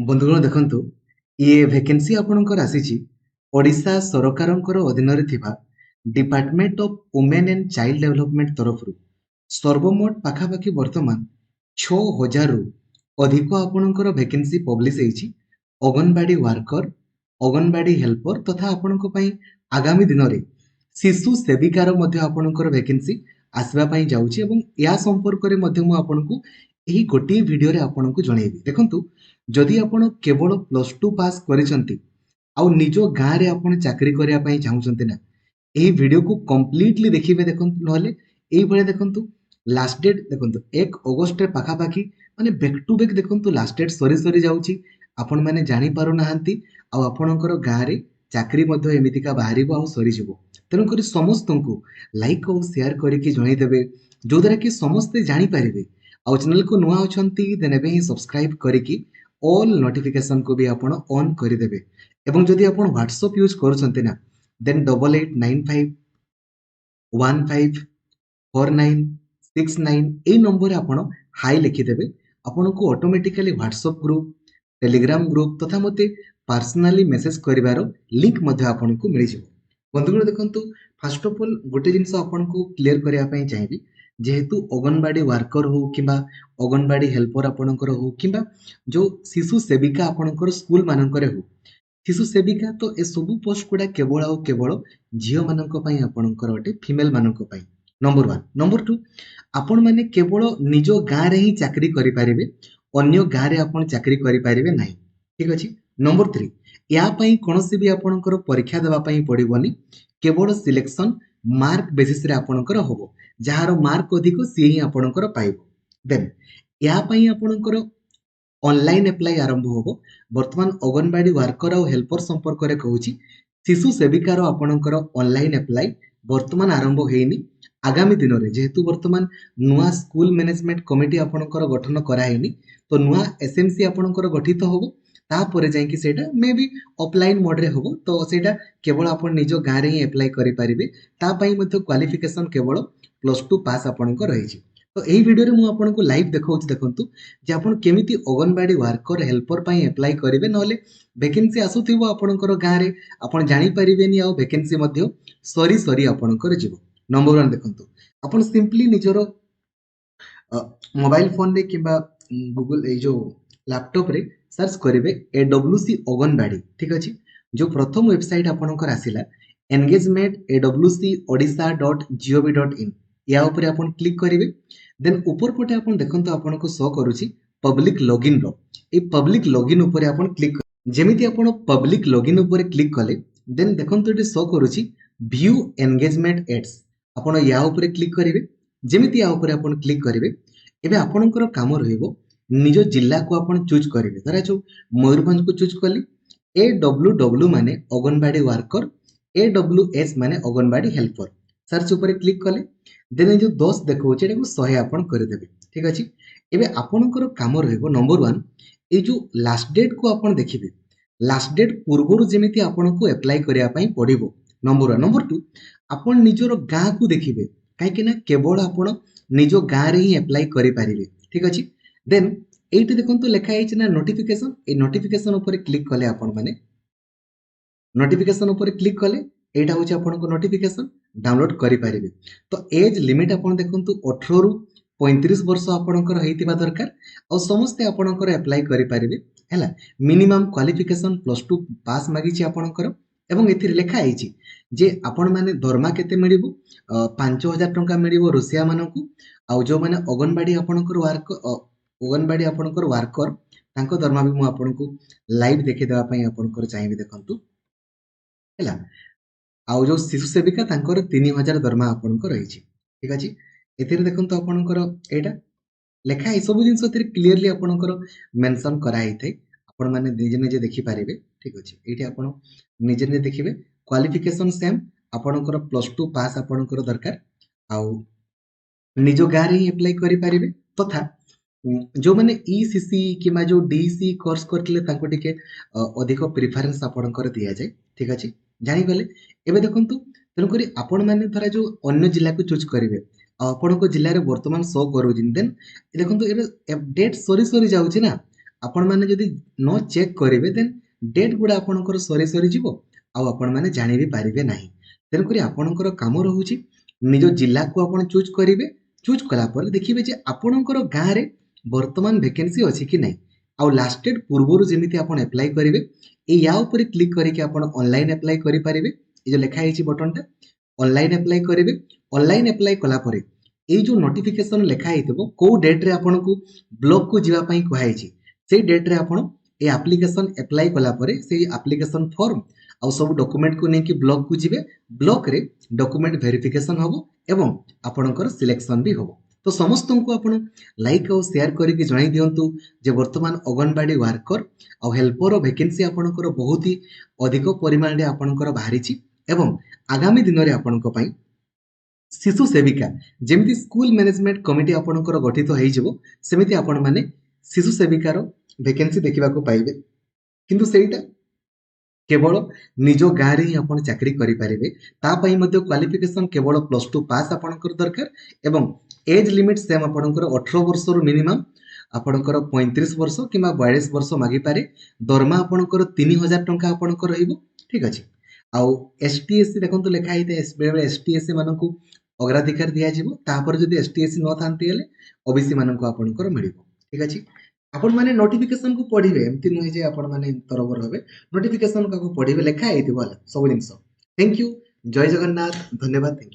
बंधुगण देखंतु ये वैकेंसी आपणकर आसीची ओडिशा सरकारंकर अधीन थिबा department of women and child development तरफरु सर्वमोट पाखापाखि वर्तमान 6000 रु अधिक आपणकर वैकेंसी पब्लिश हेची अंगनवाड़ी वर्कर अंगनवाड़ी हेल्पर तथा आपणक पई आगामी दिन रे शिशु सेविकार मध्ये आपणकर वैकेंसी आसबा पई जाउची एवं या संपर्क रे मध्ये मु आपणकु एही गोटी वीडियो रे आपणकु जणेबी देखंतु जदि आपण केवल प्लस टू पास करिसंती आउ निजो गाँ रे आपण चाकरी करिया पई चाहुचंती ना एही वीडियो को कंप्लीटली देखिबे देखंतु नहले एही भले देखंतु लास्ट डेट देखंतु 1 अगस्त रे पाखा पाखी माने बैक टू बैक देखंतु लास्ट डेट सरी सरी जाउची आपण माने जानि पारु नाहंती आउ आपणकर गाँ रे चाकरी मध्ये एमितिका बाहरिबो आउ सरी जिवो तेनु करी समस्तंकु लाइक और शेयर करिकि जणै देबे जो द्वारा कि समस्त जानि पारिबे आउ चैनल को नुआ अछंती देन एबे ही सब्सक्राइब करिकि ऑल नोटिफिकेशन को भी आपण ऑन कर देबे एवं जदि आपण व्हाट्सएप यूज करूछंती ना देन 8895154969 ए नंबर आपण हाई लिखि देबे आपण को automatically WhatsApp group Telegram group तथा मते पर्सनली मेसेज करिवारो लिंक मध्ये आपण को मिलि जिवो बंधुगण देखंतु फर्स्ट ऑफ ऑल गोटे जिंस आपण को क्लियर करिया पई चाहिबी जेहेतु अंगनवाड़ी वर्कर हो किंबा अंगनवाड़ी हेल्पर आपणकर हो किंबा जो शिशु सेविका आपणकर स्कूल मानकर हो शिशु सेविका तो ए सब पोस्ट गुड़ा केवल आ केवल झील मानक पई आपणकर अटे फीमेल मानक पई नंबर 1 नंबर 2 आपण माने केवल निजो गाँ रे ही चाकरी करि पारिबे अन्य गाँ रे आपण चाकरी करि पारिबे नाही ठीक अछि नंबर 3 या पई कोनोसी भी आपणकर परीक्षा देबा पई पड़िबोनी केवल सिलेक्शन मार्क बेसिस रे आपणकर होबो जहार मार्क अधिक सी ही आपणकर पाइबो देन या पई आपणकर ऑनलाइन अप्लाई आरंभ होबो वर्तमान अंगनवाड़ी वर्कर और हेल्पर संपर्क रे कहूची शिशु सेविकार आपणकर ऑनलाइन अप्लाई वर्तमान आरंभ हेनी आगामी दिन रे जेहेतु वर्तमान नुआ स्कूल मैनेजमेंट कमिटी आपणकर गठन करा हेनी तो नुआ एसएमसी आपणकर गठित होबो तापर जाय कि सेटा मे बी ऑफलाइन मोड रे होबो तो सेटा केवल आपण निजो गाँ रे ही अप्लाई करि पारिबे ता पई मध्ये क्वालिफिकेशन केवल प्लस टू पास आपणकर रहिछि तो एही वीडियो रे मु आपनको लाइव देखाउछि देखंतु जे आपण केमिति अंगनवाड़ी वर्कर हेल्पर पई अप्लाई करिवे नहले वैकेंसी आसुथिबो आपणकर गाँ रे आपण जानि परिबेनी आ वैकेंसी मध्ये सरी सरी आपणकर जीवो नंबर 1 देखंतु आपण सिंपली निजरो मोबाइल फोन रे किबा गूगल ए जो लैपटॉप रे सर्च करिवे एडब्ल्यूसी अंगनवाड़ी ठीक अछि जो प्रथम वेबसाइट आपणकर आसिला एंगेजमेंट awcodisha.gov.in या ऊपर आपण क्लिक करिवे देन ऊपर पटे आपण देखंतु आपनको शो करूची पब्लिक लॉगिन रो ए पब्लिक लॉगिन ऊपर आपण क्लिक जेमिति आपण पब्लिक लॉगिन ऊपर क्लिक कले देन देखंतु एटी शो करूची व्यू एंगेजमेंट एड्स आपण या ऊपर क्लिक करिवे जेमिति या ऊपर आपण क्लिक करिवे एबे आपणकर काम रहइबो निजो जिल्ला को आपण चूज करिवे धरा जो मयूरभंज को चूज कली एडब्ल्यूडब्ल्यू माने अंगनवाड़ी वर्कर एडब्ल्यूएस माने अंगनवाड़ी हेल्पर सर्च ऊपर क्लिक कले देन जो 10 देखौचे एटाको 100 आपण कर देबे ठीक अछि एबे आपणकर काम रहइबो नंबर 1 ए जो लास्ट डेट को आपण देखिबे लास्ट डेट पूर्वरु जेमिति आपनको अप्लाई करिया पई पड़िबो नंबर 1 नंबर 2 आपण निजोर गाँ को देखिबे काहे कि ना केवल आपण निजो गाँ रे ही अप्लाई करि पारिबे ठीक अछि देन एइटे देखंतु लेखा आइछ ना नोटिफिकेशन ए नोटिफिकेशन ऊपर क्लिक कले आपण माने नोटिफिकेशन ऊपर क्लिक कले एटा होची आपनको नोटिफिकेशन डाउनलोड करि पारिबे तो एज लिमिट आपण देखंतु 18 रु 35 वर्ष आपणकर हेतिबा दरकार और समस्त आपणकर अप्लाई करि पारिबे हैला मिनिमम क्वालिफिकेशन प्लस 2 पास मागी छी आपणकर एवं एथि लेखा आइछि जे आपण माने दरमा केते मिलिबो 5000 टंका मिलिबो रोसिया मानकु आ जो माने अंगनवाड़ी आपणकर अंगनवाड़ी आपणकर वर्कर तांको दरमा भी मु आपनको लाइव देखे देबा पई आपणकर चाहिबे देखंतु हैला आउ जो शिशु सेविका तांकर 3000 दरमा आपणकर रहिछि ठीक अछि एथिरे देखंतु आपणकर एटा लेखा ए सब जिंस एथिरे क्लियरली आपणकर मेंशन करा हिथै आपण माने निजे निजे देखि पारिबे ठीक अछि एठी आपण निजे निजे देखिबे क्वालिफिकेशन सेम आपणकर प्लस 2 पास आपणकर दरकार आउ निजो गाँ रे ही अप्लाई करि पारिबे तथा जो माने ईसीसी किमा जो डीसी कोर्स करथिले तांको टिके अधिक प्रेफरेंस आपणकर दिया जाय ठीक अछि जानि गले एबे देखंतु तन करी आपण माने धरा जो अन्य जिल्ला को चूज करिवे आपण को जिल्ला रे वर्तमान शो करू जिन देन देखंतु एबे डेट सरी सरी जाउछि ना आपण माने जदि न चेक करेंगे देन डेट गुड़ा आपणकर सरी सरी जीवो आपण माने जानि भी पारिबे नाही। तेणुकरी आपणकर काम रहुची निज जिला को आपण चूज करेंगे, चूज कला पर देखिबे जे आपणकर गाँ रे वर्तमान वैकेंसी अछि कि नाही। आउ लास्ट डेट पूर्वरु जेमिति आपण अप्लाई करेंगे ए या ऊपर क्लिक करके आपण ऑनलाइन अप्लाई करि पारिबे। ए जो लिखा हिची बटन टा ऑनलाइन अप्लाई करेंगे। ऑनलाइन अप्लाई कला परे ए जो नोटिफिकेशन लिखा हितबो को डेट रे आपनको ब्लॉक को जीवा पई कहै छि से डेट रे आपण ए एप्लिकेशन अप्लाई कला परे से एप्लिकेशन फॉर्म आउ सब डॉक्यूमेंट को नेकी ब्लॉक को जीवे। ब्लॉक रे डॉक्यूमेंट वेरिफिकेशन हबो एवं आपणकर सिलेक्शन भी हबो। तो समस्त को आपण लाइक और शेयर करके जणाई दियंतु जे वर्तमान अंगनवाड़ी वर्कर और हेल्पर वैकेंसी आपणकर बहुत ही अधिक परिमाण रे आपणकर बाहरिछि एवं आगामी दिन रे आपणक पई शिशु सेविका जेमिति स्कूल मैनेजमेंट कमिटी आपणकर गठित होई जिवो सेमिति आपण माने शिशु सेविकार वैकेंसी देखिबा को पाइबे। किंतु सेटा केवल निज गाँ रे ही आपण चाकरी करि पारिबे। ता पई मध्ये क्वालिफिकेशन केवल +2 पास आपणकर दरकार एवं एज लिमिट सेम आपणकर 18 वर्ष रु मिनिमम आपणकर 35 वर्ष किंबा 42 वर्ष मागी पारे। दरमा आपणकर 3000 टंका आपणकर रहिबो। ठीक अछि। आउ एसटीएससी देखंतु लेखा हिते बेले एसटीएससी मानकु अग्राधिकार दिया जिवो तापर जदि एसटीएससी न थांती हेले ओबीसी मानकु आपणकर मिलिबो। ठीक अछि। आपण माने नोटिफिकेशन को पढिबे एमति नय जे आपण माने तरबर होबे नोटिफिकेशन को पढिबे लेखा हितबो सब जिंस। Thank you. जय जगन्नाथ। धन्यवाद।